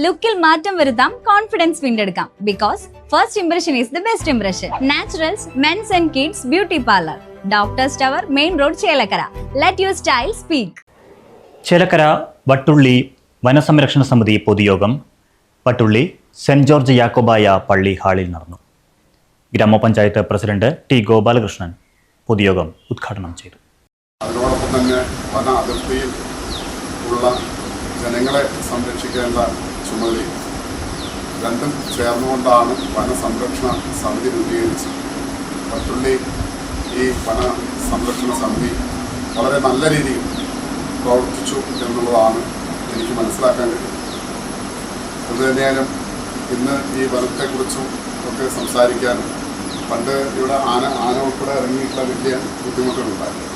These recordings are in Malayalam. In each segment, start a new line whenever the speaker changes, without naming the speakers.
ലുക്കിൽ മാറ്റം വരുത്താം, കോൺഫിഡൻസ് വീണ്ടെടുക്കാം. Because first impression is the best impression. Naturals men's and kids beauty parlour, doctors tower, main road, Chelakkara. Let your style speak.
Chelakkara Vattulli വനസംരക്ഷണ സമിതി പൊതുയോഗം വട്ടുള്ളി സെന്റ് ജോർജ് യാക്കോബായ പള്ളി ഹാളിൽ നടന്നു. ഗ്രാമപഞ്ചായത്ത് പ്രസിഡന്റ് ടി ഗോപാലകൃഷ്ണൻ പൊതുയോഗം ഉദ്ഘാടനം ചെയ്തു.
അതിനോടൊപ്പം തന്നെ വന അതിർത്തിയിൽ ഉള്ള ജനങ്ങളെ സംരക്ഷിക്കേണ്ട ചുമതലയും രണ്ടും ചേർന്നുകൊണ്ടാണ് വനസംരക്ഷണ സമിതി രൂപീകരിച്ചത്. വട്ടുള്ളി ഈ വന സംരക്ഷണ സമിതി വളരെ നല്ല രീതിയിൽ പ്രവർത്തിച്ചു എന്നുള്ളതാണ് എനിക്ക് മനസ്സിലാക്കാൻ കഴിയുന്നത്. അതുതന്നെയാലും ഇന്ന് ഈ വനത്തെക്കുറിച്ചും ഒക്കെ സംസാരിക്കാനും പണ്ട് ഇവിടെ ആന ഉൾപ്പെടെ ഇറങ്ങിയിട്ടുള്ള വലിയ ബുദ്ധിമുട്ടുകളുണ്ടായിരുന്നു.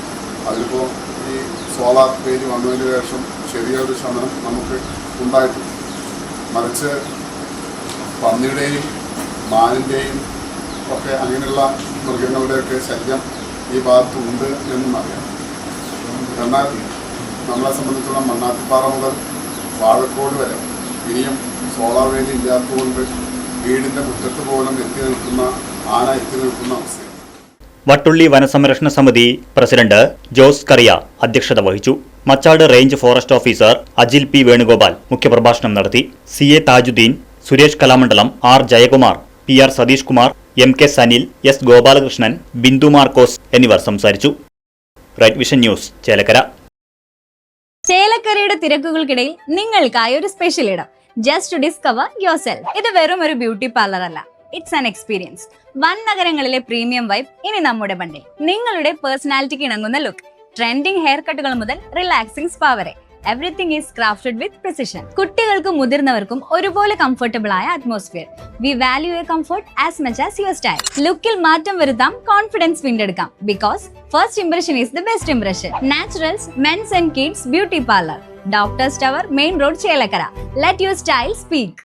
അതിലിപ്പോൾ ഈ സോളാർ പേജ് വന്നതിന് ശേഷം ചെറിയൊരു ശമനം നമുക്ക് ഉണ്ടായിട്ടുണ്ട്. മറിച്ച് പന്നിയുടെയും മാനിൻ്റെയും ഒക്കെ അങ്ങനെയുള്ള മൃഗങ്ങളുടെയൊക്കെ ശല്യം ഈ ഭാഗത്തുണ്ട് എന്നും അറിയാം. എന്നാൽ നമ്മളെ സംബന്ധിച്ചുള്ള മണ്ണാത്തിപ്പാറ മുതൽ വാഴക്കോട് വരെ ഇനിയും സോളാർ വേലി ഇല്ലാത്തതുകൊണ്ട് വീടിൻ്റെ മുറ്റത്ത് പോലും എത്തി നിൽക്കുന്ന അവസ്ഥയാണ്.
വട്ടുള്ളി വനസംരക്ഷണ സമിതി പ്രസിഡന്റ് ജോസ് കറിയ അധ്യക്ഷത വഹിച്ചു. Machad range forest officer Ajil P Venugopal മുഖ്യപ്രഭാഷണം നടത്തി. CA Thajudheen, Suresh Kalamandalam, R Jayakumar, PR Satheesh Kumar, MK Sanil, S Gopalakrishnan, Bindu Markose എന്നിവർ സംസാരിച്ചു. Right vision news, Chelakkara.
ചേലക്കരയുടെ തിരക്കുകൾക്കിടയിൽ നിങ്ങൾക്കായി ഒരു സ്പെഷ്യൽ ഇടം. Just to discover yourself. ഇത് വെറും ഒരു ബ്യൂട്ടി പാർലർ അല്ല, ഇറ്റ്സ് ആൻ എക്സ്പീരിയൻസ്. വൻ നഗരങ്ങളിലെ പ്രീമിയം വൈബ് ഇനി നമ്മുടെ ബണ്ടിൽ. നിങ്ങളുടെ പേഴ്സണാലിറ്റിക്ക് ഇണങ്ങുന്ന ലുക്ക്, ട്രെൻഡിംഗ് ഹെയർ കട്ടുകൾ മുതൽ റിലാക്സിംഗ് സ്പാ വരെ, everything is crafted with precision. കുട്ടികൾക്കും മുതിർന്നവർക്കും ഒരുപോലെ കംഫർട്ടബിൾ ആയ atmosphere. We value your comfort as much as your style. ലുക്കിൽ മാറ്റം വരുത്താം, കോൺഫിഡൻസ് വീണ്ടെടുക്കാം. Because first impression is the best impression. Naturals men's and kids beauty parlour, doctors tower, main road, Chelakkara. Let your style speak.